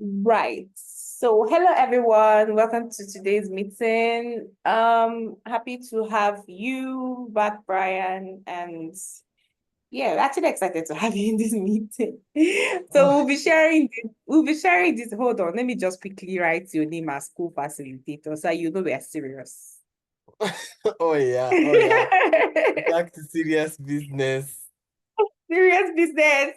Right. So, hello everyone. Welcome to today's meeting. Happy to have you back, Brian, and yeah, actually excited to have you in this meeting. So Oh, we'll be sharing this. Hold on, let me just quickly write your name as school facilitator so you know we are serious. oh yeah. Back to serious business. Serious business.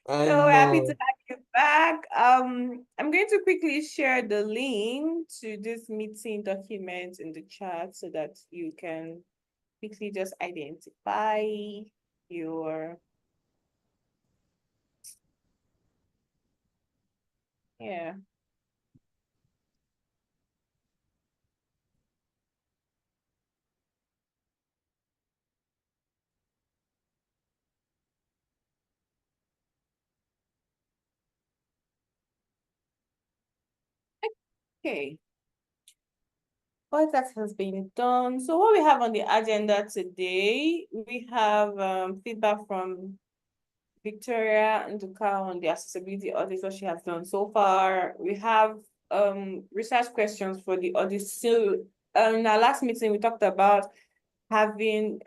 I So happy to know. have you back. I'm going to quickly share the link to this meeting document in the chat so that you can quickly just identify your, yeah. Okay. All that has been done. So what we have on the agenda today, we have feedback from Victoria Nduka on the accessibility audit, what she has done so far. We have research questions for the audit. So in our last meeting, we talked about having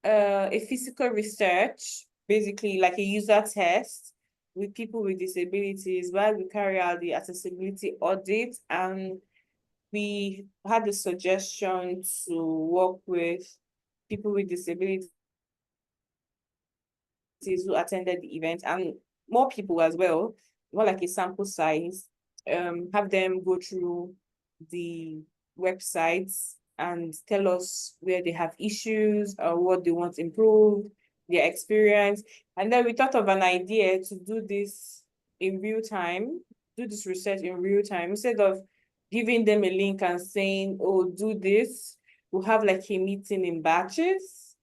a physical research, basically like a user test with people with disabilities while we carry out the accessibility audit. And we had the suggestion to work with people with disabilities who attended the event and more people as well, more like a sample size, have them go through the websites and tell us where they have issues or what they want improved, their experience. And then we thought of an idea to do this in real time, do this research in real time, instead of giving them a link and saying, oh, do this, we'll have like a meeting in batches,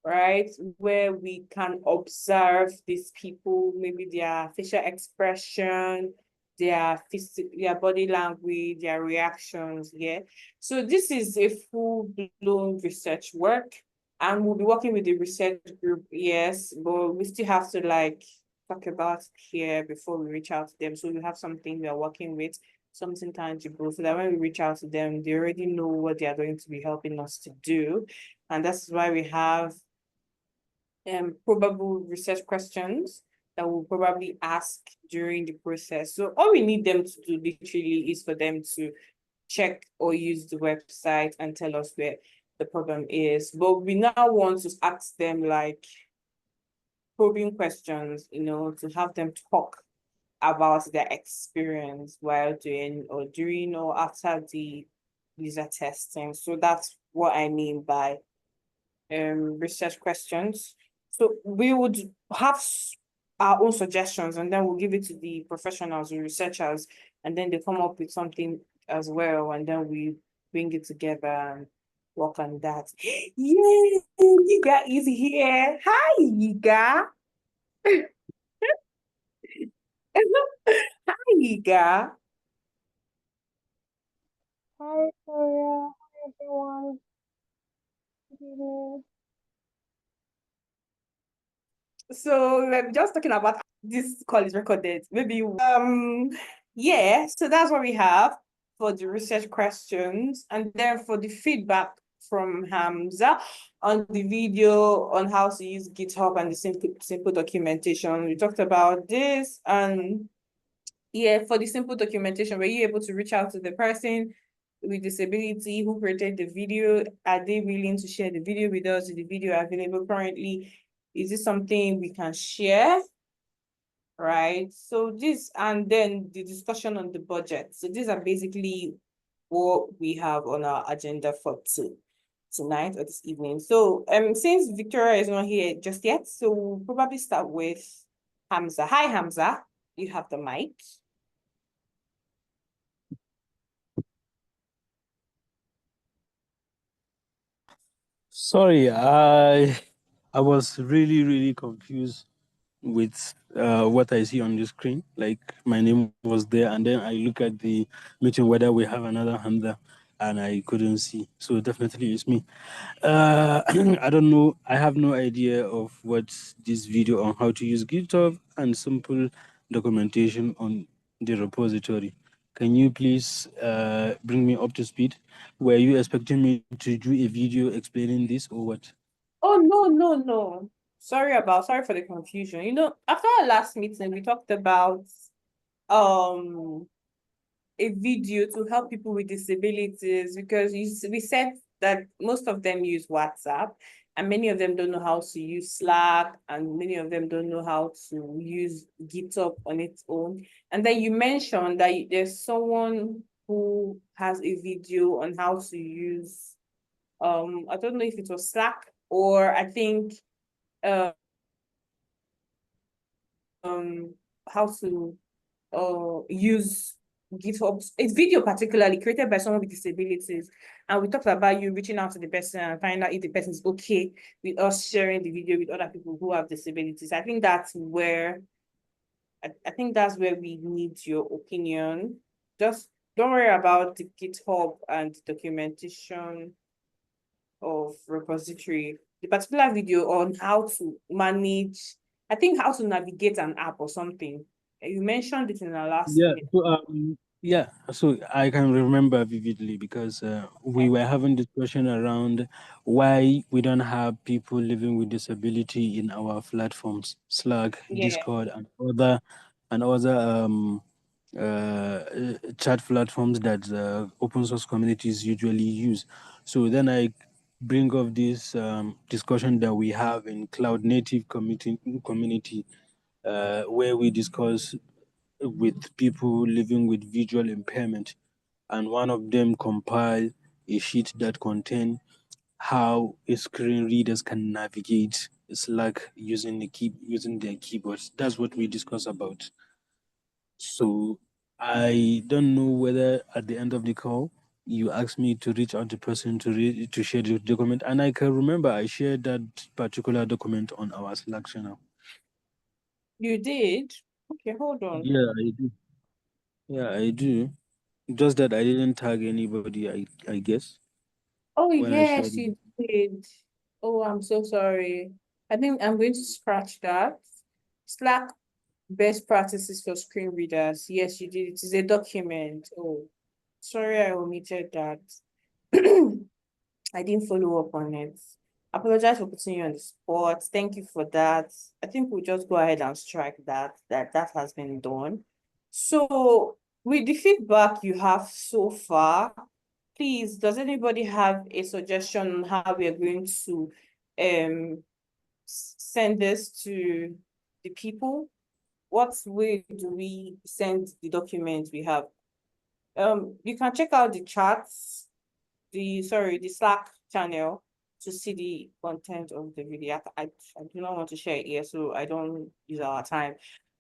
right? Where we can observe these people, maybe their facial expression, their body language, their reactions. Yeah. So this is a full-blown research work. And we'll be working with the research group, yes, but we still have to like talk about here before we reach out to them. So we have something we are working with, something tangible, so that when we reach out to them, they already know what they are going to be helping us to do. And that's why we have probable research questions that we'll probably ask during the process. So all we need them to do literally is for them to check or use the website and tell us where the problem is. But we now want to ask them like probing questions, to have them talk about their experience while doing or during or after the user testing. So that's what I mean by research questions. So we would have our own suggestions and then we'll give it to the professionals, the researchers, and then they come up with something as well. And then we bring it together and work on that. Yay! Yiga is here. Hi, Yiga. Hi, Yiga. Hi, Gloria. Hi, everyone. Good evening. So we're just talking about this call is recorded. Maybe yeah, so that's what we have for the research questions. And then for the feedback from Hamza on the video on how to use GitHub and the simple documentation. We talked about this. And yeah, for the simple documentation, were you able to reach out to the person with disability who created the video? Are they willing to share the video with us? Is the video available currently? Is this something we can share? Right. So this, and then the discussion on the budget. So these are basically what we have on our agenda for tonight or this evening. So since Victoria is not here just yet, so we'll probably start with Hamza. Hi, Hamza. You have the mic. Sorry, I was really confused with what I see on the screen. Like my name was there, and then I look at the meeting whether we have another hand there, and I couldn't see. So definitely it's me. I don't know. I have no idea of what this video on how to use GitHub and simple documentation on the repository. Can you please bring me up to speed? Were you expecting me to do a video explaining this or what? Oh, no. Sorry for the confusion. After our last meeting, we talked about um a video to help people with disabilities because we said that most of them use WhatsApp and many of them don't know how to use Slack and many of them don't know how to use GitHub on its own. And then you mentioned that there's someone who has a video on how to use I don't know if it was Slack or I think um how to use GitHub. It's video particularly created by someone with disabilities. And we talked about you reaching out to the person and find out if the person is okay with us sharing the video with other people who have disabilities. I think that's where we need your opinion. Just don't worry about the GitHub and documentation of repository. The particular video on how to manage, I think how to navigate an app or something. You mentioned it in our last Yeah, meeting. so I can remember vividly because we were having discussion around why we don't have people living with disability in our platforms, Slack, Yeah. Discord, and other chat platforms that open source communities usually use. So then I bring up this discussion that we have in cloud native community where we discuss with people living with visual impairment, and one of them compiled a sheet that contained how screen readers can navigate Slack using their keyboards. That's what we discuss about. So I don't know whether at the end of the call you asked me to reach out to person to share the document, and I can remember I shared that particular document on our Slack channel. You did? Okay, hold on. Yeah, I do. Yeah, I do. Just that I didn't tag anybody, I guess, Oh, when I shared yes, it. you did. Oh, I'm so sorry. I think I'm going to scratch that. Slack best practices for screen readers. Yes, you did. It is a document. Oh, sorry, I omitted that. I didn't follow up on it. Apologize for putting you on the spot. Thank you for that. I think we'll just go ahead and strike that. That has been done. So with the feedback you have so far, please, does anybody have a suggestion on how we are going to send this to the people? What way do we send the documents we have? You can check out the chats, the Slack channel to see the content of the video. I do not want to share it here, so I don't use our time.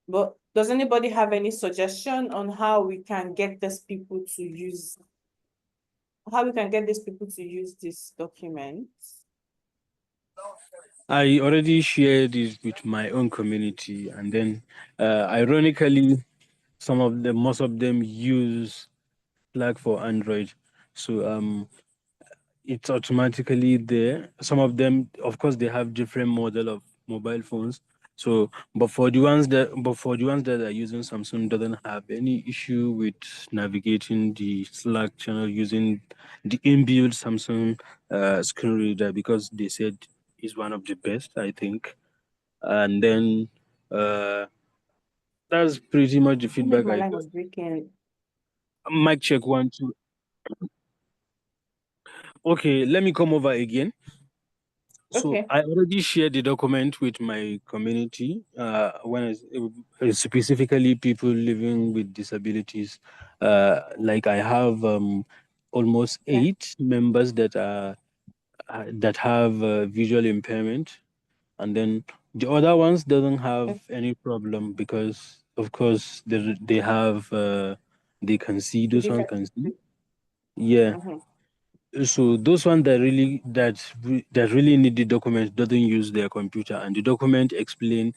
But does anybody have any suggestion on how we can get these people to use this document? I already shared it with my own community, and then ironically, most of them use Slack for Android. So it's automatically there. Some of them, of course, they have different model of mobile phones. So, but for the ones that are using Samsung, doesn't have any issue with navigating the Slack channel using the inbuilt Samsung screen reader because they said is one of the best, I think. And then that's pretty much the Maybe feedback my I line got. was breaking. Mic check 1 2. Okay, let me come over again. So Okay. I already shared the document with my community. Specifically people living with disabilities. Like I have almost Yeah. 8 members that have visual impairment, and then the other ones doesn't have any problem because of course they have they can see, The those ones different. can see. Yeah. Mhm. So those ones that really need the document doesn't use their computer, and the document explain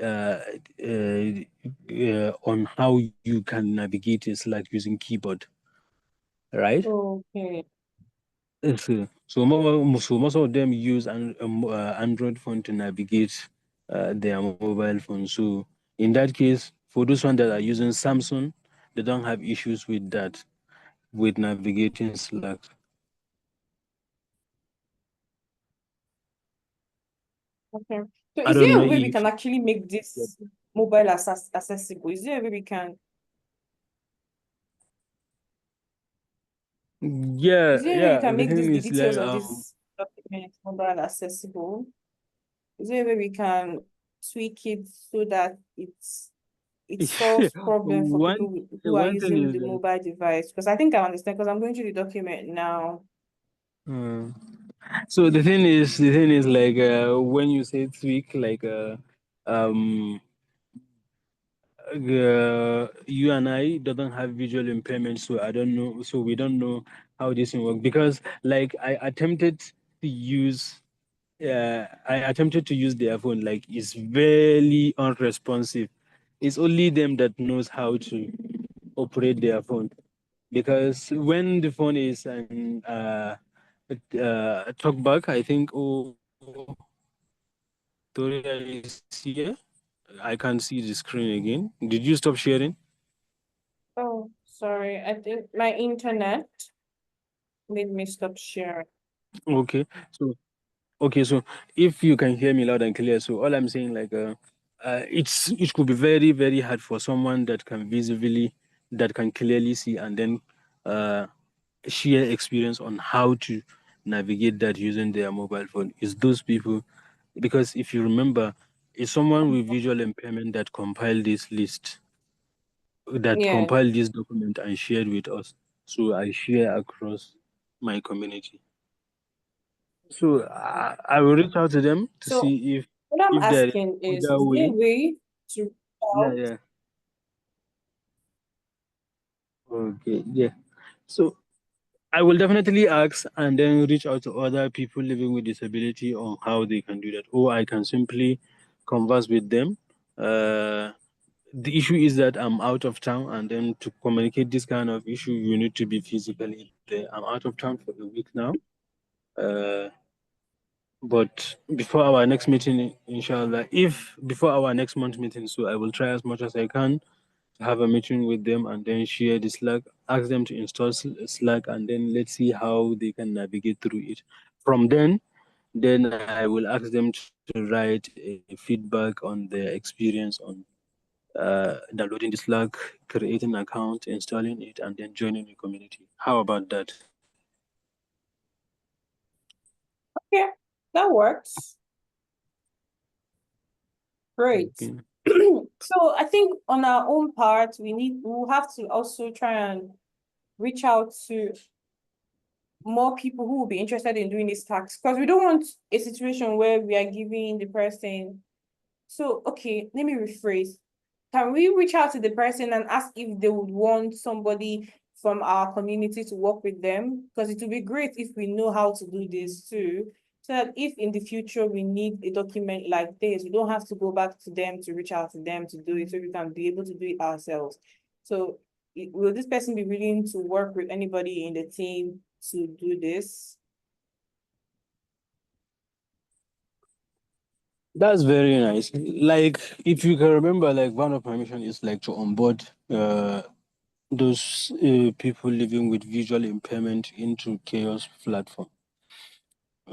uh, on how you can navigate it like using keyboard, right? Okay. So most of them use Android phone to navigate their mobile phone. So in that case, For those ones that are using Samsung, they don't have issues with that, with navigating Slack. Okay. So I is don't there know a way we if can actually make this mobile accessible? Is there a way we can, yeah, is there a way we yeah. can The make thing the is details like of this document mobile accessible? Is there a way we can tweak it so that it solves problem for one people who are thing using is the like mobile device? Because I think I understand, because I'm going through the document now. uh, so the thing is like when you say tweak like um you and I doesn't have visual impairment, so I don't know. So we don't know how this will work because, like, I attempted to use their phone. Like, it's very unresponsive. It's only them that knows how to operate their phone because when the phone is an talk back, I think. Oh, Toria is here. I can't see the screen again. Did you stop sharing? Oh, sorry. I think my internet made me stop sharing. Okay. So okay, so if you can hear me loud and clear, so all I'm saying, like, it could be very, very hard for someone that can clearly see, and then uh, share experience on how to navigate that using their mobile phone. Is those people, because if you remember, it's someone with visual impairment that Yeah. compiled this document and shared with us. So I share across my community. So I will reach out to them to So see what I'm if there is asking other is there a way. way to reach Yeah, out? yeah. Okay, yeah. So I will definitely ask and then reach out to other people living with disability on how they can do that. Or I can simply converse with them. Uh, the issue is that I'm out of town, and then to communicate this kind of issue, you need to be physically there. I'm out of town for a week now. Uh, But before our next meeting, inshallah, if before our next month meeting, so I will try as much as I can to have a meeting with them and then share the Slack, ask them to install Slack, and then let's see how they can navigate through it. From then I will ask them to write a feedback on their experience on downloading the Slack, creating an account, installing it, and then joining the community. How about that? Yeah, that works. Great. Okay. So I think on our own part, we'll have to also try and reach out to more people who will be interested in doing this tax, because we don't want a situation where we are giving the person. So, okay, let me rephrase. Can we reach out to the person and ask if they would want somebody from our community to work with them? Because it would be great if we know how to do this too. So that if in the future we need a document like this, we don't have to go back to them to reach out to them to do it, so we can be able to do it ourselves. So will this person be willing to work with anybody in the team to do this? That's very nice. Like, if you can remember, like, one of my mission is like to onboard those people living with visual impairment into chaos platform.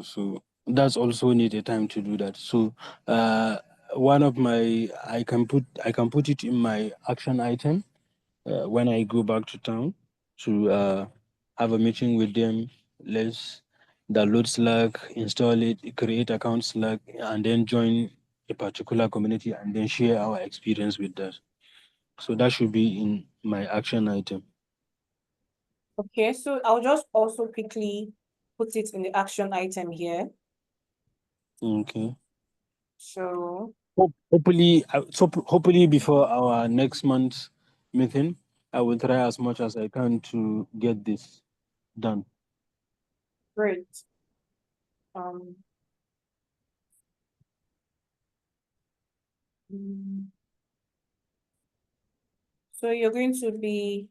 So that's also need a time to do that. So one of my I can put it in my action item when I go back to town to have a meeting with them. Let's download Slack, install it, create account Slack, and then join a particular community and then share our experience with that. So that should be in my action item. Okay, so I'll just also quickly put it in the action item here. Okay. So, Hopefully before our next month meeting, I will try as much as I can to get this done. great. Um, mm, so you're going to be,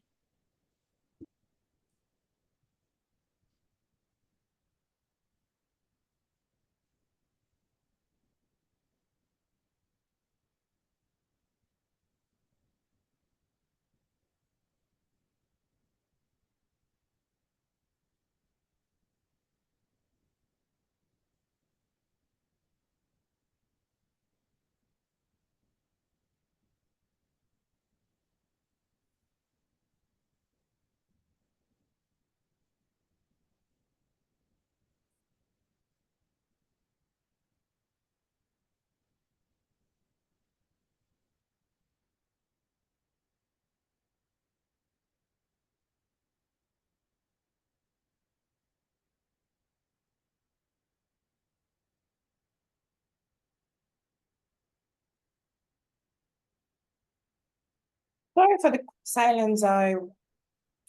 Sorry for the silence I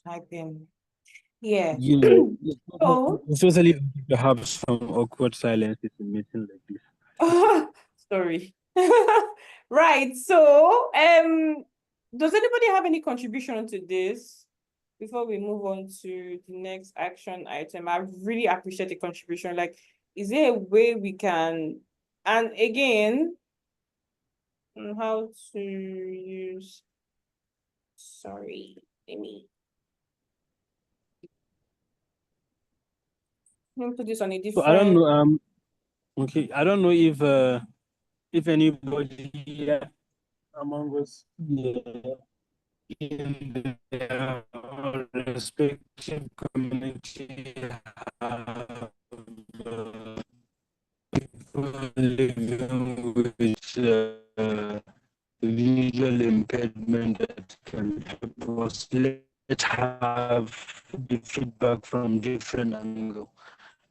typed in. Yeah. Yeah, So, it's totally okay to have some awkward silences in meeting like this. sorry. Right. So, does anybody have any contribution to this before we move on to the next action item? I really appreciate the contribution. Like, is there a way we can, and again, how to use, sorry, let me put this on a So I don't different. know. Okay, I don't know if anybody among us in their respective community have people living with visual impairment that can help us. Let's have the feedback from different angle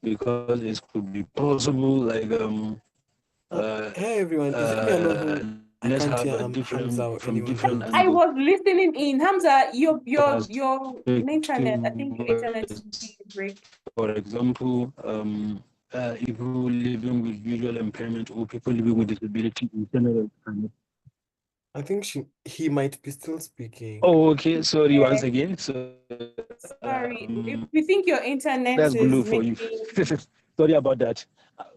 because it could be possible like Hey everyone, is it me alone who I let's can't have hear a Hamza different or from anyone different else? I angle was listening in. Hamza, your internet, I think your internet is perspective. being break. For example, people living with visual impairment or people living with disability in general. I think he might be still speaking. Oh, okay. Sorry once Yeah, again. So sorry. If we think your internet that's is glue for you. making Sorry about that.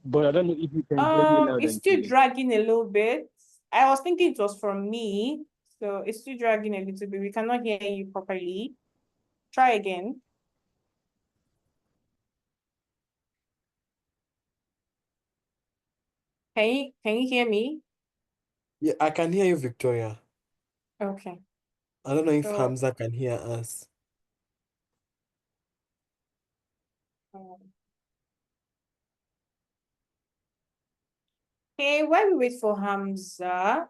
But I don't know if you can hear me loud it's and still clear. dragging a little bit. I was thinking it was from me, so it's still dragging a little bit. We cannot hear you properly. Try again. Can you hear me? Yeah, I can hear you, Victoria. Okay. I don't know if So Hamza can hear us. um, okay, while we wait for Hamza,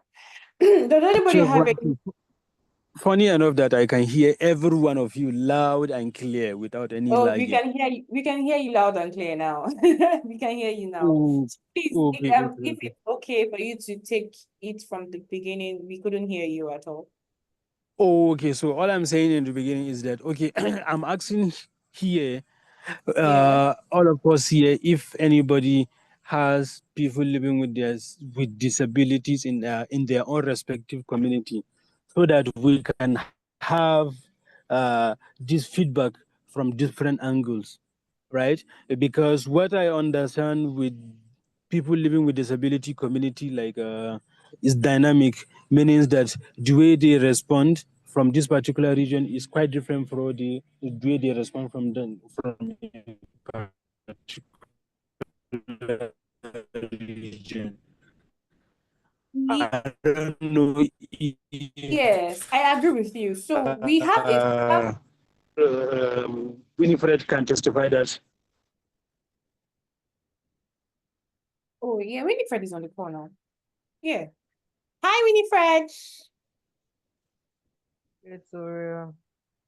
does anybody Actually, have any? funny enough that I can hear every one of you loud and clear without any Oh, lagging. we can hear you loud and clear now. We can hear you now. Oh, Please, okay, okay, if okay. it's okay for you to take it from the beginning, we couldn't hear you at all. Oh, okay. So all I'm saying in the beginning is that okay, I'm asking here, Yeah. all of us here, if anybody has people living with with disabilities in their own respective community, so that we can have this feedback from different angles, right? Because what I understand with people living with disability community is dynamic, meaning that the way they respond from this particular region is quite different from the way they respond from a particular region. Ye- I don't know Yes, if I agree with you. So we have Winifred can testify that. oh yeah, Winifred is on the call now. Yeah. Hi, Winifred. It's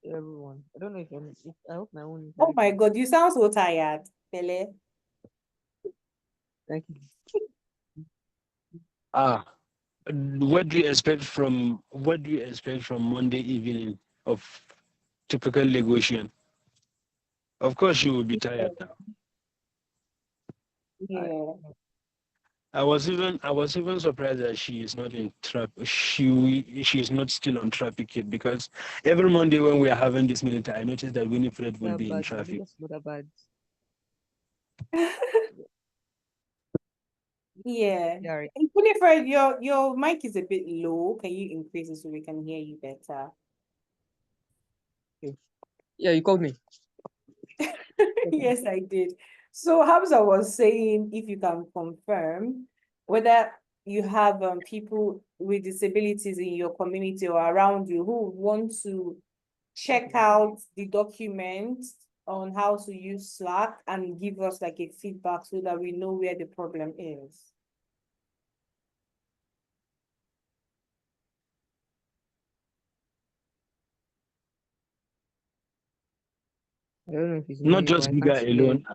everyone. I don't know if I hope my own is Oh very my clear. God, you sound so tired, Pele. Thank you. Ah, what do you expect from Monday evening of typical negotiation? Of course, you will be tired now. I Yeah. I was even surprised that she is not in trap. She is not still on traffic yet because every Monday when we are having this meeting, I noticed that Winifred will that be in bad. I traffic. just not that bad. Yeah. Yeah, right. And Winifred, your mic is a bit low. Can you increase it so we can hear you better? Okay. Yeah, you called me. Yes, I did. So Hamza was saying if you can confirm whether you have people with disabilities in your community or around you who want to check out the document on how to use Slack and give us like a feedback so that we know where the problem is. I don't know if it's Not me, but just I Giga can't hear. alone.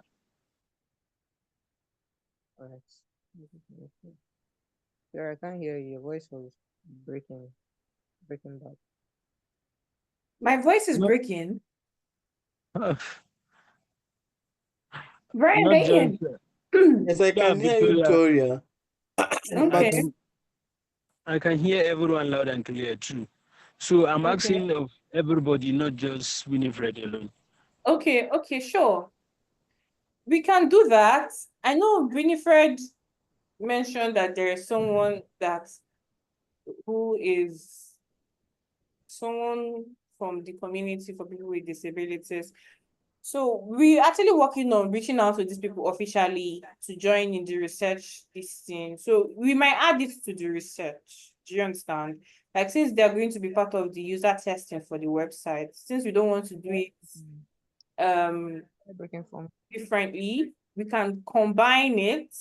Alright. Yeah, I can't hear you. Your voice was breaking back. My voice is No. breaking. Not Brian, just Brian. Yes, I can hear you, Victoria. Victoria. Okay. But I can hear everyone loud and clear too. So I'm Okay. asking of everybody, not just Winifred alone. Okay, sure. We can do that. I know Winifred mentioned that there is someone who is someone from the community for people with disabilities. So we're actually working on reaching out to these people officially to join in the research this thing. So we might add it to the research. Do you understand? Like since they're going to be part of the user testing for the website, since we don't want to do it Breaking form. differently, we can combine it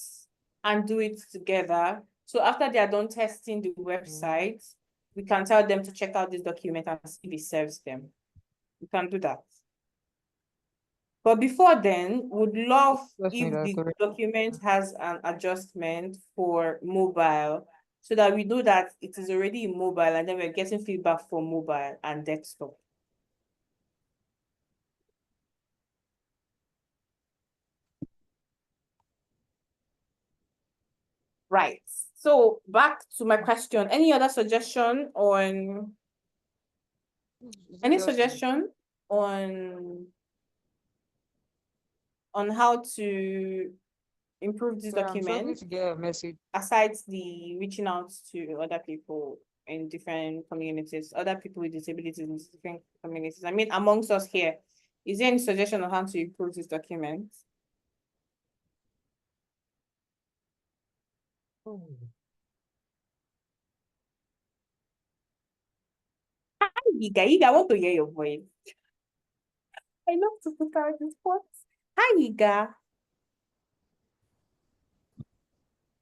and do it together. So after they are done testing the website, we can tell them to check out this document and see if it serves them. We can do that. But before then, would love Just need if a the correct. document has an adjustment for mobile so that we know that it is already in mobile and then we're getting feedback for mobile and desktop. Right. So back to my question. Any other suggestion on any suggestion on how to improve this So I'm struggling document to get a message. aside the reaching out to other people in different communities, other people with disabilities in different communities? I mean, amongst us here, is there any suggestion on how to improve this document? Hi, Yiga, I want to hear your voice. I love to put out this spot. Hi, Yiga.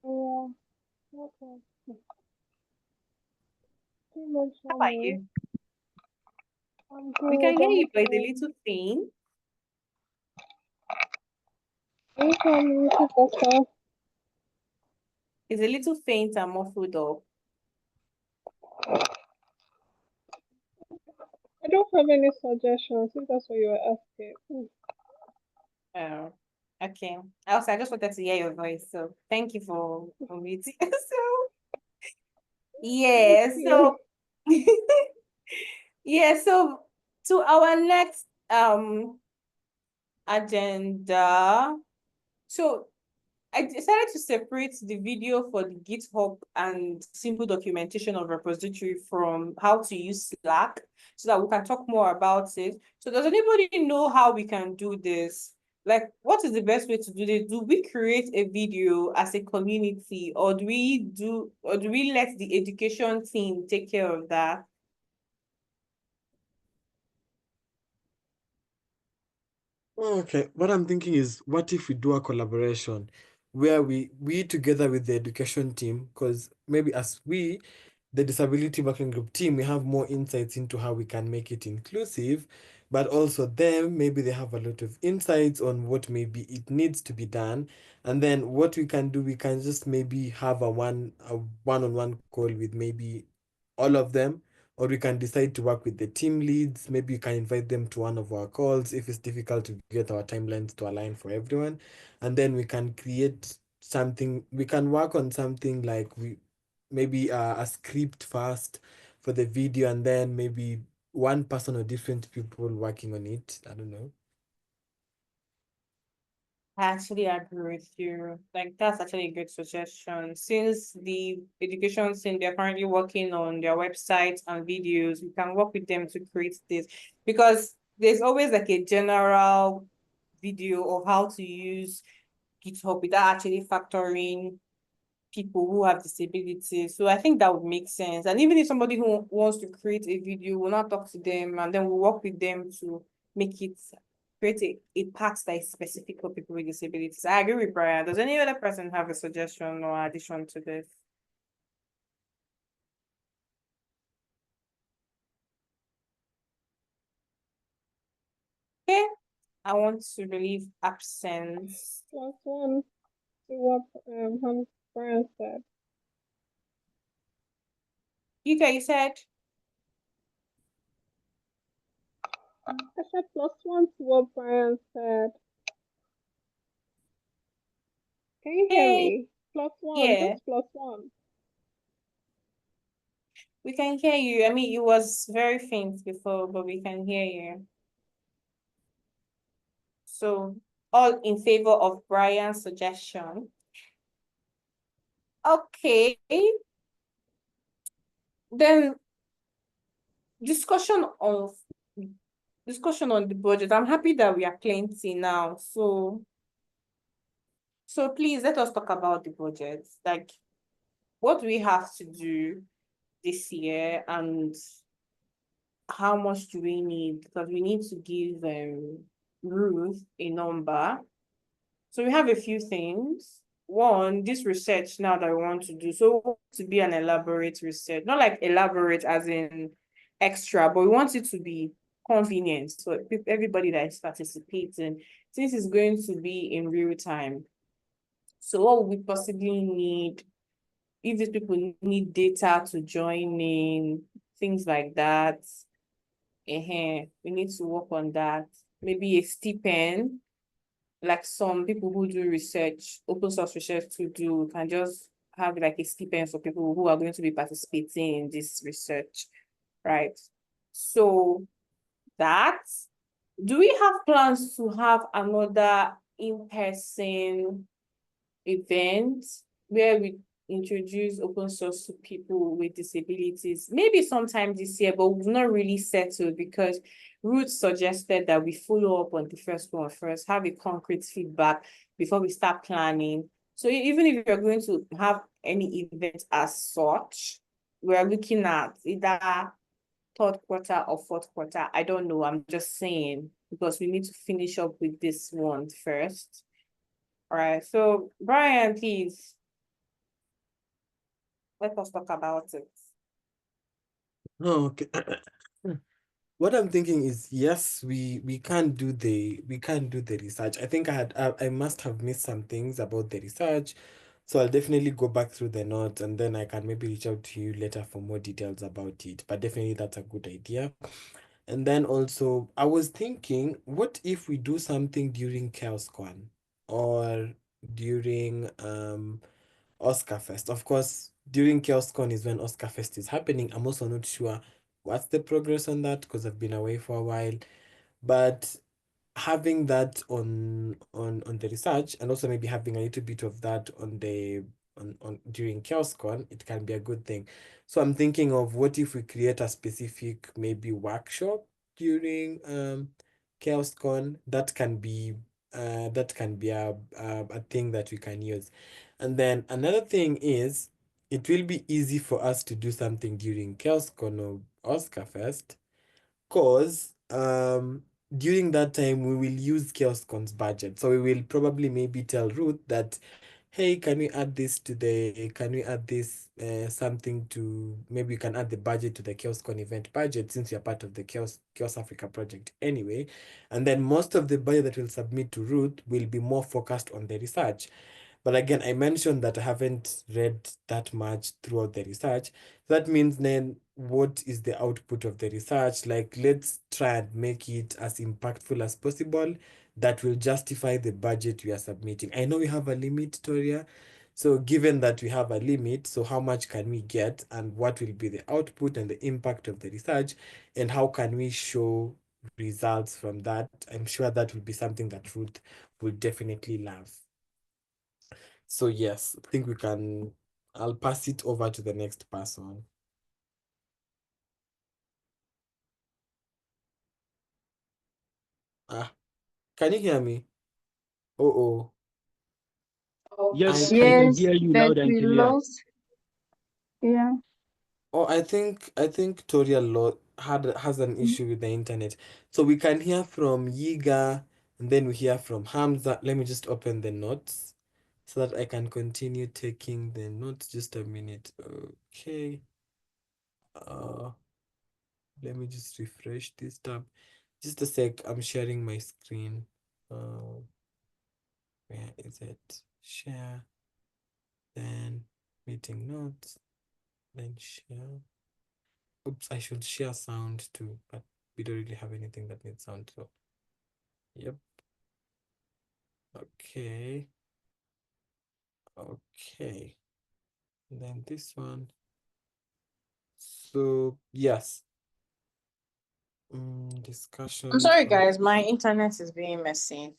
Yeah, okay. Too much How are money. you? I'm We can good. hear I'm you, but it's a okay. little faint. Can you tell me if it's okay? It's a little faint and muffled up. I don't have any suggestions if that's what you were asking. Oh, okay. Also, I just wanted to hear your voice, so thank you for meeting. So yeah, Thank you. so yeah, so to our next agenda. So I decided to separate the video for the GitHub and simple documentation of repository from how to use Slack so that we can talk more about it. So does anybody know how we can do this? Like, what is the best way to do this? Do we create a video as a community, or do we let the education team take care of that? okay, what I'm thinking is, what if we do a collaboration where we together with the education team, because maybe as the disability working group team, we have more insights into how we can make it inclusive, but also them, maybe they have a lot of insights on what maybe it needs to be done. And then what we can do, we can just maybe have a one-on-one call with maybe all of them, or we can decide to work with the team leads. Maybe you can invite them to one of our calls if it's difficult to get our timelines to align for everyone. And then we can create something, we can work on something like maybe a script first for the video, and then maybe one person or different people working on it. I don't know. I actually agree with you. Like that's actually a good suggestion. Since the education team, they're currently working on their websites and videos, we can work with them to create this because there's always like a general video of how to use GitHub without actually factoring people who have disabilities. So I think that would make sense. And even if somebody who wants to create a video, we'll not talk to them and then we'll work with them to make it create a part that is specific for people with disabilities. I agree with Brian. Does any other person have a suggestion or addition to this? Okay, I want to relieve absence. Plus one to what Hans Brian said. You said I said +1 to what Brian said. Can you hear Hey, me? +1, yeah, just +1. we can hear you. I mean, it was very faint before, but we can hear you. So, all in favor of Brian's suggestion. Okay, then discussion of discussion on the budget. I'm happy that we are plenty now. So please let us talk about the budget. Like, what do we have to do this year and how much do we need? Because we need to give Ruth a number. So we have a few things. One, this research now that we want to do. So we want it to be an elaborate research, not like elaborate as in extra, but we want it to be convenient. So everybody that is participating, since it's going to be in real time. So what would we possibly need? If these people need data to join in, things like that. We need to work on that. Maybe a stipend, like some people who do research, open source research to do, can just have like a stipend for people who are going to be participating in this research, right? So that, do we have plans to have another in-person event where we introduce open source to people with disabilities, maybe sometime this year, but we've not really settled because Ruth suggested that we follow up on the first one first, have a concrete feedback before we start planning. So even if you're going to have any event as such, we're looking at either third quarter or fourth quarter. I don't know. I'm just saying because we need to finish up with this one first. All right. So Brian, please let us talk about it. Oh, okay. What I'm thinking is, yes, we can't do the research. I think I must have missed some things about the research, so I'll definitely go back through the notes and then I can maybe reach out to you later for more details about it. But definitely that's a good idea. And then also, I was thinking, what if we do something during CHAOSScon or during Oscar Fest? Of course, during CHAOSScon is when Oscar Fest is happening. I'm also not sure what's the progress on that because I've been away for a while. But having that on the research and also maybe having a little bit of that on the on during CHAOSScon, it can be a good thing. So I'm thinking of what if we create a specific maybe workshop during CHAOSScon that can be a thing that we can use. And then another thing is it will be easy for us to do something during CHAOSScon or Oscar Fest because during that time we will use CHAOSScon's budget. So we will probably maybe tell Ruth that, hey, can we add this something to, maybe we can add the budget to the CHAOSScon event budget since you're part of the Chaos Africa project anyway. And then most of the budget that we'll submit to Ruth will be more focused on the research. But again, I mentioned that I haven't read that much throughout the research. That means then what is the output of the research? Like, let's try and make it as impactful as possible that will justify the budget we are submitting. I know we have a limit, Toria. So given that we have a limit, so how much can we get and what will be the output and the impact of the research and how can we show results from that? I'm sure that will be something that Ruth will definitely love. So yes, I think I'll pass it over to the next person. Ah, can you hear me? Oh, Yes, I I can Yes, hear you but loud and we clear. lost. Yeah. I think Toria has an issue with the internet. So we can hear from Yiga and then we hear from Hamza. Let me just open the notes so that I can continue taking the notes. Just a minute. Okay. Uh, let me just refresh this tab. Just a sec. I'm sharing my screen. Where is it? Share, then meeting notes, then share. Oops, I should share sound too, but we don't really have anything that needs sound. So, yep. Okay. Okay. And then this one. So, yes. Discussion. I'm sorry, guys. My internet is being messy. Oh,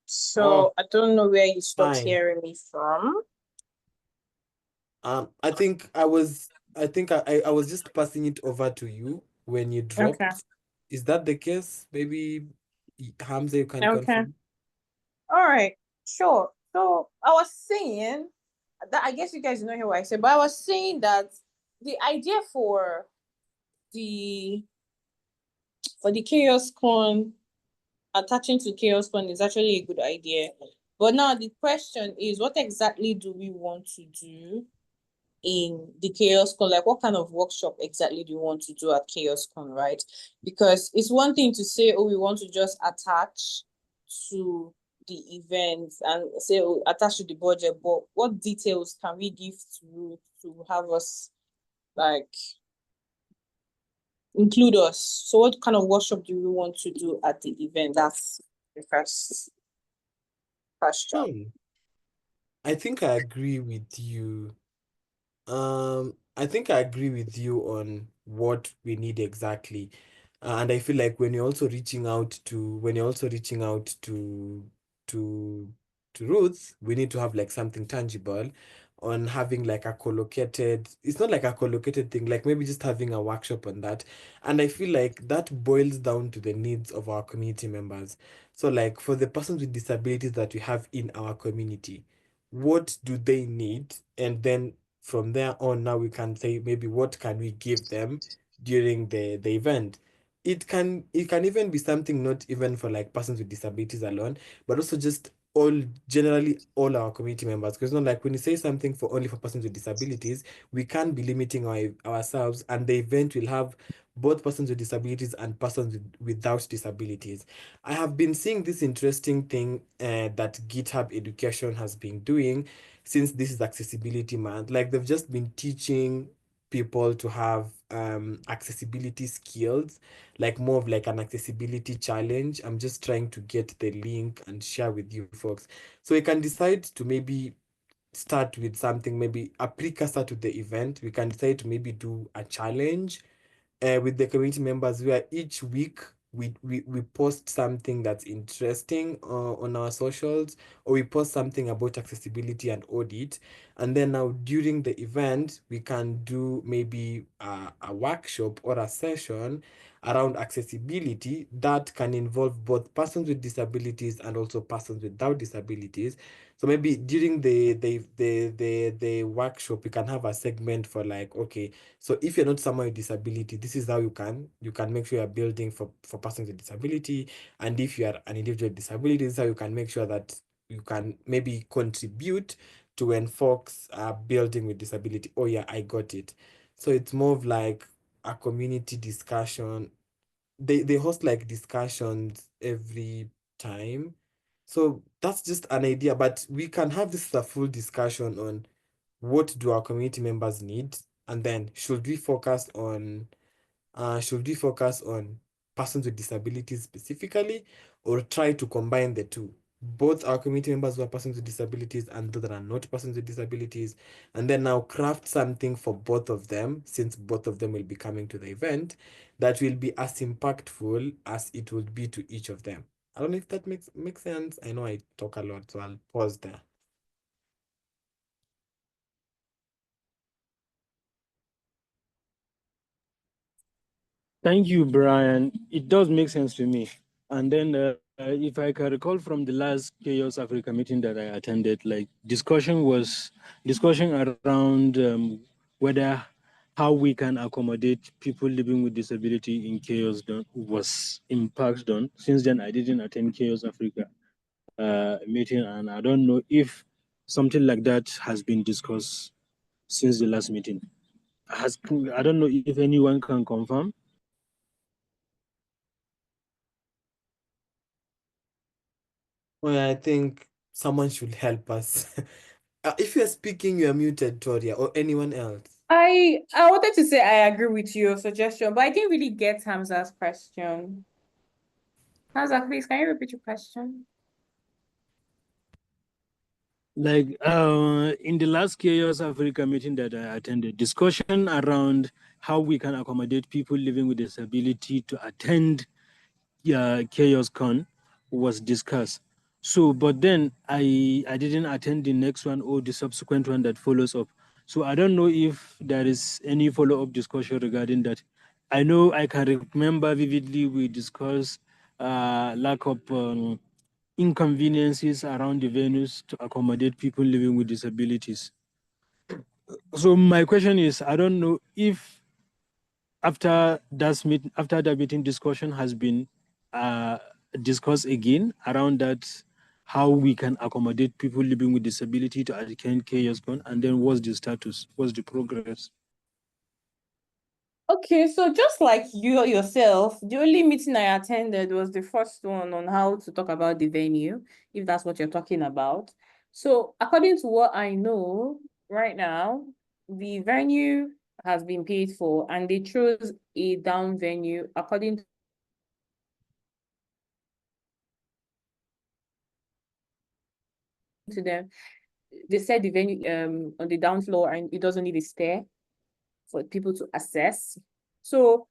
So I don't know where you stopped fine. hearing me from. I think I was just passing it over to you when you Okay. dropped. Is that the case? Maybe Hamza, you can Okay. confirm. All right. Sure. So I was saying that I guess you guys don't hear what I said, but I was saying that the idea the for the chaos con attaching to chaos con is actually a good idea. But now the question is, what exactly do we want to do in the chaos con? Like, what kind of workshop exactly do you want to do at chaos con, right? Because it's one thing to say, oh, we want to just attach to the event and say, oh, attach to the budget, but what details can we give to have us like include us? So what kind of workshop do we want to do at the event? That's the first question. I think I agree with you. I think I agree with you on what we need exactly. And I feel like when you're also reaching out to Ruth, we need to have like something tangible on having like a collocated, it's not like a collocated thing, like maybe just having a workshop on that. And I feel like that boils down to the needs of our community members. So like for the persons with disabilities that we have in our community, what do they need? And then from there on, now we can say maybe what can we give them during the event. It can even be something not even for like persons with disabilities alone, but also just generally all our community members. Because not like when you say something for only for persons with disabilities, we can't be limiting ourselves, and the event will have both persons with disabilities and persons without disabilities. I have been seeing this interesting thing that GitHub Education has been doing since this is accessibility month. Like they've just been teaching people to have accessibility skills, like more of like an accessibility challenge. I'm just trying to get the link and share with you folks, so we can decide to maybe start with something, maybe a precursor to the event. We can decide to maybe do a challenge with the community members, where each week we post something that's interesting on our socials, or we post something about accessibility and audit. And then now during the event, we can do maybe a workshop or a session around accessibility that can involve both persons with disabilities and also persons without disabilities. So maybe during the workshop, we can have a segment for like, okay, so if you're not someone with disability, this is how you can make sure you're building for persons with disability. And if you are an individual with disability, this is how you can make sure that you can maybe contribute to when folks are building with disability. Oh yeah, I got it. So it's more of like a community discussion. They host like discussions every time. So that's just an idea, but we can have this as a full discussion on what do our community members need, and then should we focus on persons with disabilities specifically, or try to combine the two, both our community members who are persons with disabilities and those that are not persons with disabilities, and then now craft something for both of them, since both of them will be coming to the event, that will be as impactful as it would be to each of them. I don't know if that makes sense. I know I talk a lot, so I'll pause there. Thank you, Brian. It does make sense to me. And then, if I can recall from the last Chaos Africa meeting that I attended, like discussion around whether how we can accommodate people living with disability in Chaos was impact on. Since then, I didn't attend Chaos Africa meeting, and I don't know if something like that has been discussed since the last meeting. I don't know if anyone can confirm. Well, I think someone should help us. If you're speaking, you're muted, Toria, or anyone else. I wanted to say I agree with your suggestion, but I didn't really get Hamza's question. Hamza, please, can you repeat your question? Like in the last CHAOSS Africa meeting that I attended, discussion around how we can accommodate people living with disability to attend CHAOSS Con was discussed. So, but then I didn't attend the next one or the subsequent one that follows up. So I don't know if there is any follow-up discussion regarding that. I know I can remember vividly we discussed lack of inconveniences around the venues to accommodate people living with disabilities. So my question is, I don't know if after that meeting discussion has been discussed again around that, how we can accommodate people living with disability to attend CHAOSS, and then what's the status, what's the progress? Okay, so just like you yourself, the only meeting I attended was the first one on how to talk about the venue, if that's what you're talking about. So according to what I know right now, the venue has been paid for and they chose a down venue according to them. They said the venue on the down floor and it doesn't need a stair for people to access. So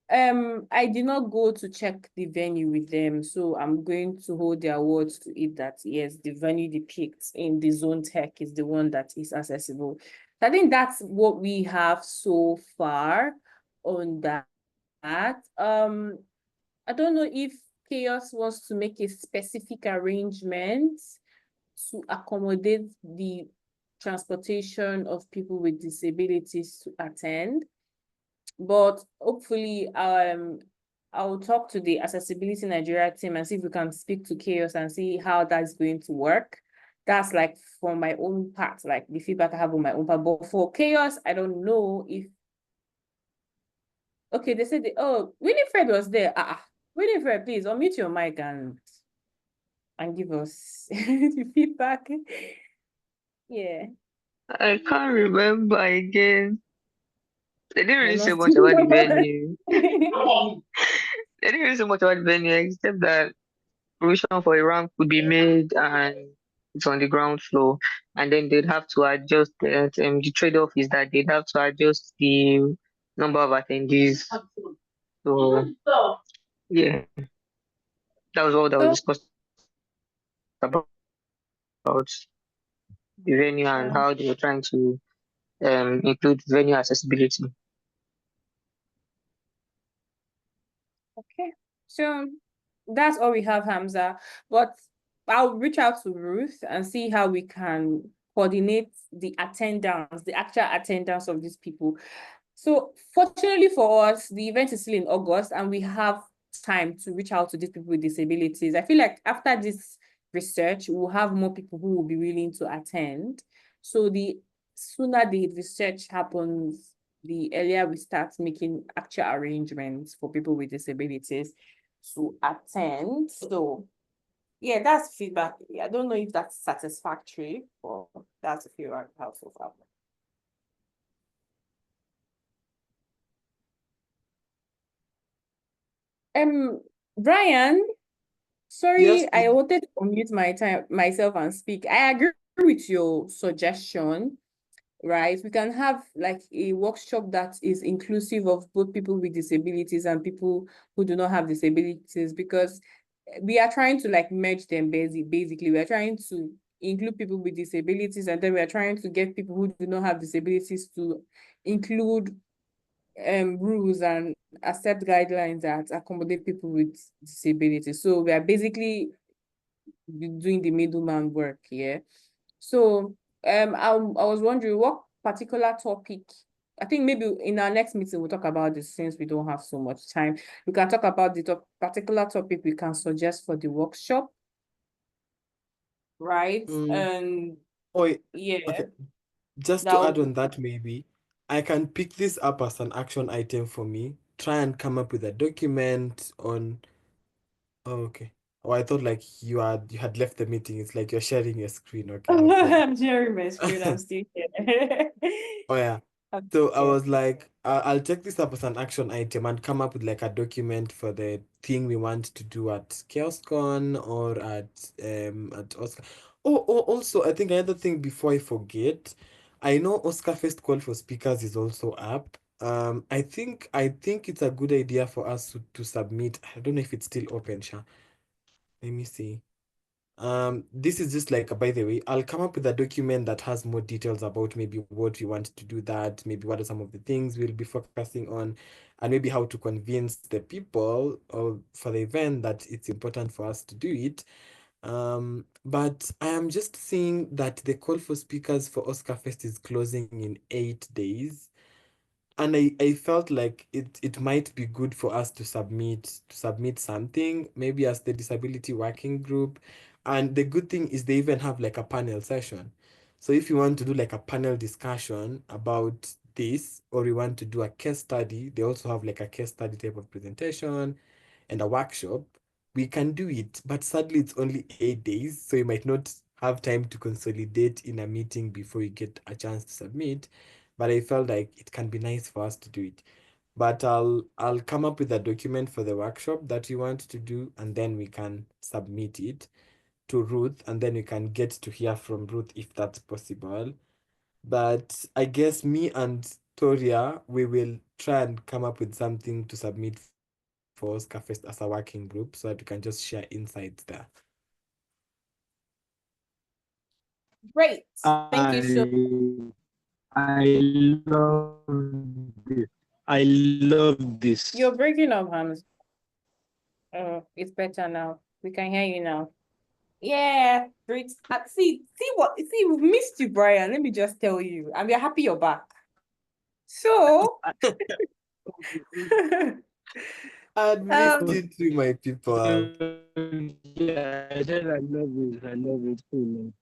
I did not go to check the venue with them, so I'm going to hold their words to it that yes, the venue depicts in the zone tech is the one that is accessible. I think that's what we have so far on that. I don't know if CHAOSS wants to make a specific arrangement to accommodate the transportation of people with disabilities to attend. But hopefully, I'll talk to the Accessibility Nigeria team and see if we can speak to CHAOSS and see how that's going to work. That's like for my own part, like the feedback I have on my own part. But for CHAOSS, I don't know if. Okay, they said, Winifred was there. Winifred, please unmute your mic and give us the feedback. Yeah. I can't remember again. They didn't You're really say not much about the venue. They didn't really say much about the venue, except that provision for a ramp could be made and it's on the ground floor. And then they'd have to adjust that. The trade-off is that they'd have to adjust the number of attendees. So, yeah, that was all that was So, discussed about the venue and how they were trying to include venue accessibility. okay. So that's all we have, Hamza. But I'll reach out to Ruth and see how we can coordinate the attendance, the actual attendance of these people. So fortunately for us, the event is still in August and we have time to reach out to these people with disabilities. I feel like after this research, we'll have more people who will be willing to attend. So the sooner the research happens, the earlier we start making actual arrangements for people with disabilities to attend. So yeah, that's feedback. I don't know if that's satisfactory, but that's the feedback I have so far. Brian, Yes, sorry, I wanted to unmute myself and speak. I agree with your suggestion, right? We can have like a workshop that is inclusive of both people with disabilities and people who do not have disabilities, because we are trying to like merge them basically. We are trying to include people with disabilities, and then we are trying to get people who do not have disabilities to include rules and accept guidelines that accommodate people with disabilities. So we are basically doing the middleman work here. So I was wondering what particular topic. I think maybe in our next meeting we'll talk about this since we don't have so much time. We can talk about the particular topic we can suggest for the workshop, right? And oh, yeah, okay. Just that to add would on that, maybe I can pick this up as an action item for me. Try and come up with a document on. Oh, okay. Oh, I thought like you had left the meeting. It's like you're sharing your screen. Okay, no problem. I'm sharing my screen. I'm still here. Oh yeah. So I Okay. was like, I'll take this up as an action item and come up with like a document for the thing we want to do at CHAOSScon or at Oscar. Also, I think another thing before I forget, I know Oscar Fest call for speakers is also up. I think it's a good idea for us to submit. I don't know if it's still open, Sha. Let me see. This is just like, by the way, I'll come up with a document that has more details about maybe what we want to do that, maybe what are some of the things we'll be focusing on, and maybe how to convince the people or for the event that it's important for us to do it. But I am just seeing that the call for speakers for Oscar Fest is closing in 8 days. And I felt like it might be good for us to submit something, maybe as the disability working group. And the good thing is they even have like a panel session. So if you want to do like a panel discussion about this, or you want to do a case study, they also have like a case study type of presentation and a workshop. We can do it, but sadly it's only 8 days, so you might not have time to consolidate in a meeting before you get a chance to submit. But I felt like it can be nice for us to do it. But I'll come up with a document for the workshop that you want to do, and then we can submit it to Ruth, and then we can get to hear from Ruth if that's possible. But I guess me and Toria, we will try and come up with something to submit for Oscar Fest as a working group so that we can just share insights there. Great. Thank you so I love this. I love this. You're breaking up, Hans. Oh, it's better now. We can hear you now. Yeah, great. See, we've missed you, Brian. Let me just tell you. And we're happy you're back. So, I'd missed um, it too, my people. Yeah, I said I love it. I love it so much.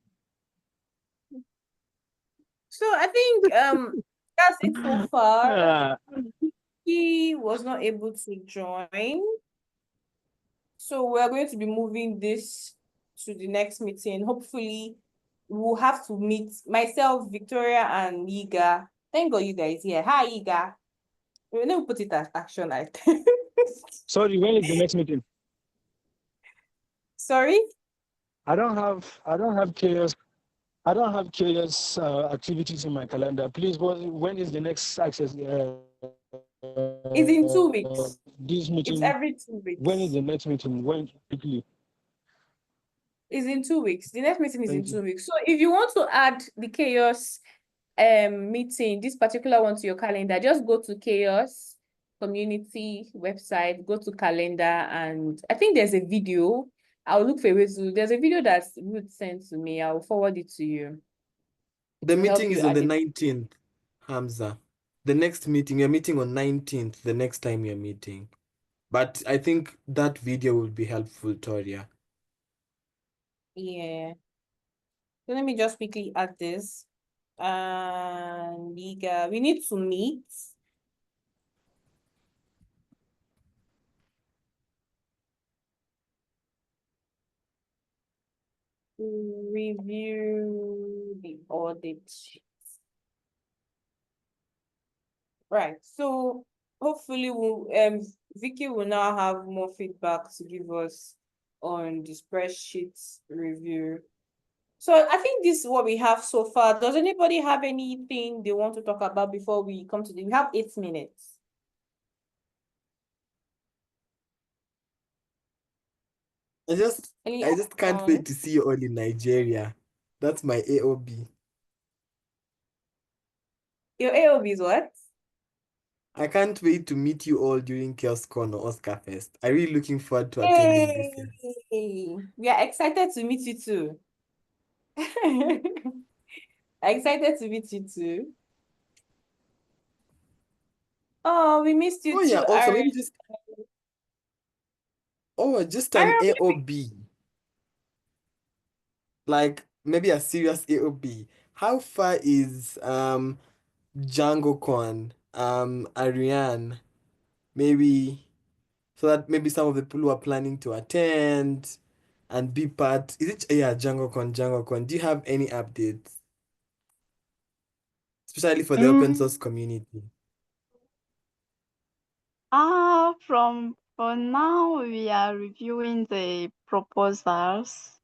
so I think that's it so far. Ah, He was not able to join. So we're going to be moving this to the next meeting. Hopefully, we'll have to meet myself, Victoria, and Yiga. Thank God you guys here. Hi, Yiga. Let me put it as action item. sorry, when is the next meeting? Sorry? I don't have chaos. I don't have chaos activities in my calendar. Please, when is the next access? It's in 2 weeks. This It's meeting. every 2 weeks. When is the next meeting? When quickly? It's in 2 weeks. The next meeting is in Thank you. 2 weeks. So if you want to add the chaos meeting, this particular one to your calendar, just go to chaos community website, go to calendar, and I think there's a video. I'll look for a way to. There's a video that's Ruth sent to me. I'll forward it to you. The To help meeting you is on add the it. 19th, Hamza. The next meeting, you're meeting on 19th, the next time you're meeting. But I think that video will be helpful, Toria. Yeah. So let me just quickly add this. And we need to meet. To review the audit. Right. So hopefully Vicky will now have more feedback to give us on the spreadsheet review. So I think this is what we have so far. Does anybody have anything they want to talk about before we come to we have 8 minutes. I just Any I just can't action? wait to see you all in Nigeria. That's my AOB. Your AOB is what? I can't wait to meet you all during CHAOSScon or Oscar Fest. I'm really looking forward to attending this year. Hey, we are excited to meet you too. Excited to meet you too. Oh, we missed you Oh yeah, too, also Aaron. maybe just an Aaron, AOB. Like maybe a serious AOB. How far is DjangoCon, Ariane? Maybe so that maybe some of the people who are planning to attend and be part. Is it, yeah, DjangoCon? Do you have any updates? especially for the open source community? For now, we are reviewing the proposals,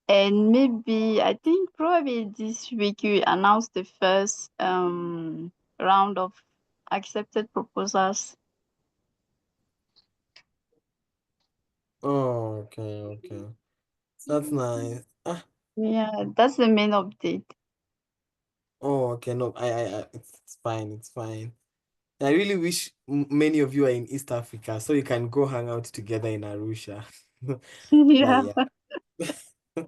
and maybe I think probably this week we announce the first round of accepted proposals. Oh, okay. That's nice. Yeah, that's the main update. Oh, okay. No, it's fine. It's fine. I really wish many of you are in East Africa so you can go hang out together in Arusha. But Yeah. yeah.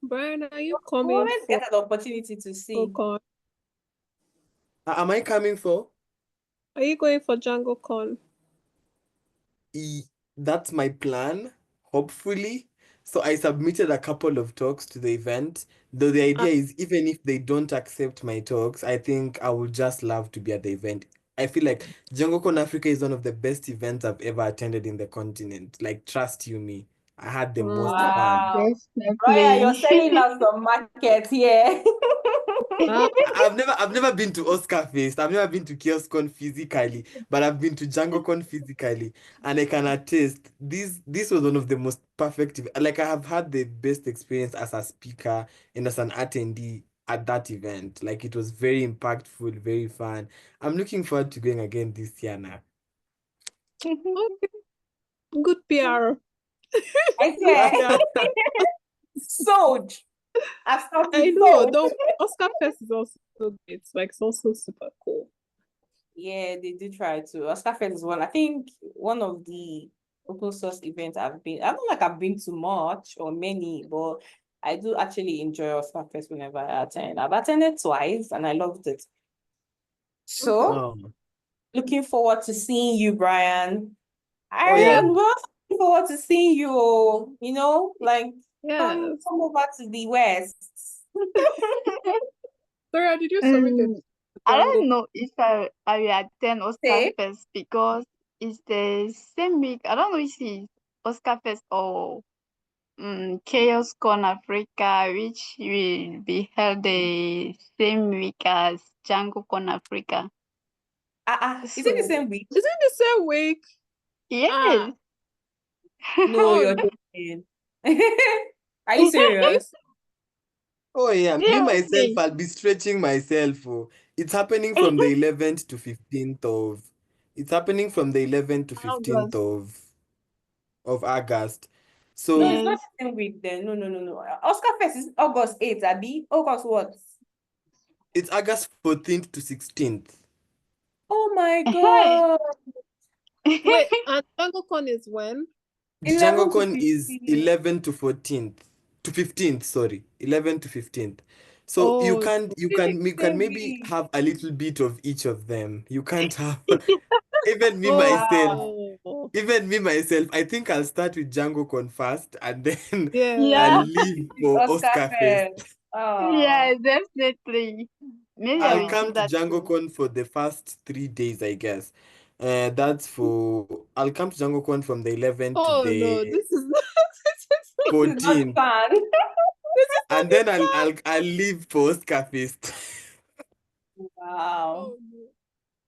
Brian, are you We coming always for get an opportunity to see. Con? Am I coming for? Are you going for Django Con? E- That's my plan, hopefully. So I submitted a couple of talks to the event. Though the Uh, idea is, even if they don't accept my talks, I think I would just love to be at the event. I feel like JangoCon Africa is one of the best events I've ever attended in the continent. Like, trust you me, I had the most fun. Wow. Raya, you're Definitely. selling us some market here. uh, I've never been to Oscar Fest. I've never been to CHAOSScon physically, but I've been to DjangoCon physically, and I can attest this was one of the most perfect. Like, I have had the best experience as a speaker and as an attendee at that event. Like, it was very impactful, very fun. I'm looking forward to going again this year now. okay, good PR. I Good swear. PR. Sold. I I started know. sold. Though Oscar Fest is also great. It's like it's also super cool. Yeah, they did try to. Oscar Fest is one. I think one of the open source events I've been. I don't like I've been to much or many, but I do actually enjoy Oscar Fest whenever I attend. I've attended twice and I loved it. Okay. So Oh, looking forward to seeing you, Brian. oh yeah. Ariane, we're also looking forward to seeing you. Like come Yes. over to the West. Sarah, did you submit it to I Django? don't know if I will attend Oscar Say, Fest because it's the same week. I don't know if it's Oscar Fest or Chaos Con Africa, which will be held the same week as Django Con Africa. is it the So same week? Is it the same week? Ah, yes. No, oh you're no. joking. Are you Are you serious? Oh yeah, me myself, Seriously. I'll be stretching myself. Oh. It's happening from the 11th to 15th of. It's happening from the 11th to 15th August. of August. No, So it's not Yes. the same week then. No, no, no, no. Oscar Fest is August 8th, Abby. August what? it's August 14th to 16th. Oh my God. wait, and Django Con is when? 11 to DjangoCon is 15. 11 to 14th to 15th, sorry, 11 to 15th. So Oh, It's the you can same maybe week. have a little bit of each of them. You can't have even me myself. Wow. oh, Even me myself, I think I'll start with DjangoCon first and then I'll yeah. Yeah. leave for Oscar Oscar Fest. Fest. Oh, Yeah, definitely. Maybe I I'll will do come to that too. DjangoCon for the first 3 days, I guess. I'll come to DjangoCon from the 11th to Oh no, the this is not this is not 14th, fun. this is not and the then plan. I'll leave for Oscar Fest. Wow. Oh no.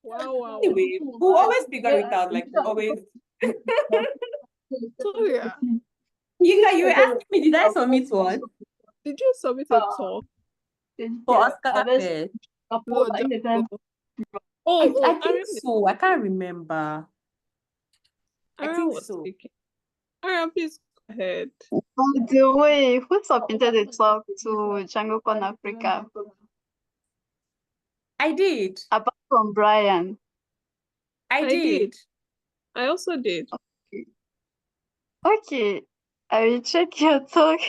Wow, wow, wow. Anyway, we'll always figure it out. Like we always. So yeah, You were asking me, did I submit one did you submit a talk? for Oscar Fest? No, Django. I, Oh, I oh, think so. I can't remember. I Aaron think was so. speaking. Aaron, please go ahead. By the way, who submitted the talk to Django Con Africa I did. apart from Brian? I I did. did. I also did. Okay, I will check your talk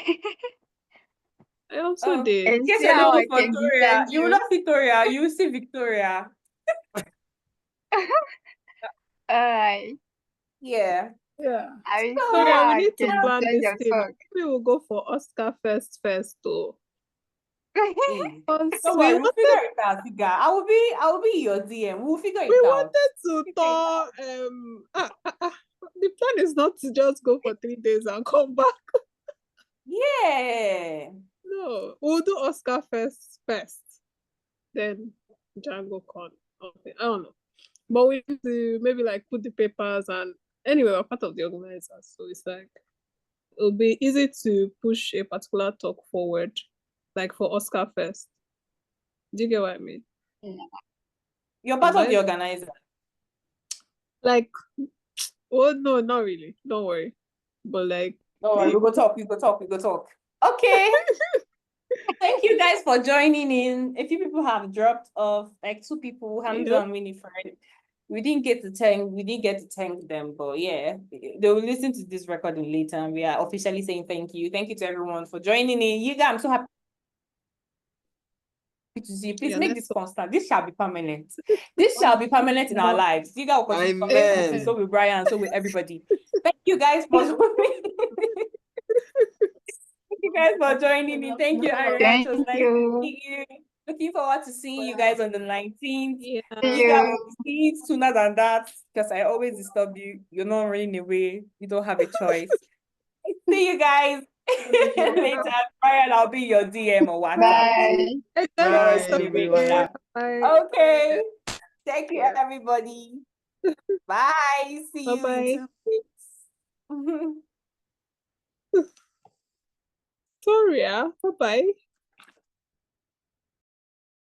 I also did. and In case see you're how looking I for can Toria, defend you will you. not see Toria, you will see Victoria. Alright, Yeah. Yeah. I will see Sorry, how we So, I need to can plan defend this your thing. talk. We will go for Oscar Fest first, though. hey, Because don't worry, we'll figure it out, Siga. I will be your DM. We'll figure we it out. wanted to tour. The plan is not to just go for 3 days and come back. Yeah. No, we'll do Oscar Fest first. then Django Con. Okay, I don't know. But we need to maybe like put the papers and anyway, we're part of the organizers. So it's like it'll be easy to push a particular talk forward, like for Oscar Fest. Do you get what I mean? You're part Am of the I- organizer. Like, oh no, not really. Don't worry. But like, Oh, we go talk. Okay. Thank you guys for joining in. A few people have dropped off, like 2 people, Hamza and Winifred. We didn't get to thank them, but yeah, they will listen to this recording later, and we are officially saying thank you. Thank you to everyone for joining in. You guys, I'm so happy to see you. Please Yeah, make let's this constant. This shall be permanent. This shall be permanent in our lives. You guys will continue to connect with me, Amen. so with Brian, so with everybody. Thank you guys for joining. Thank you guys for joining me. Thank you, Ariel. Thank It was nice to you. meet you. Looking forward to seeing you guys on the 19th. yeah. You guys will see it sooner than that, because I always disturb you. You're not running away. You don't have a choice. See you guys later. Brian, I'll be your DM or WhatsApp. Bye. Hey, You're not Bye, running away. everyone. Yeah. Bye. Okay. Thank you, Yeah. everybody. Bye. See you Bye-bye. in 2 weeks. Sorry, yeah. Bye-bye.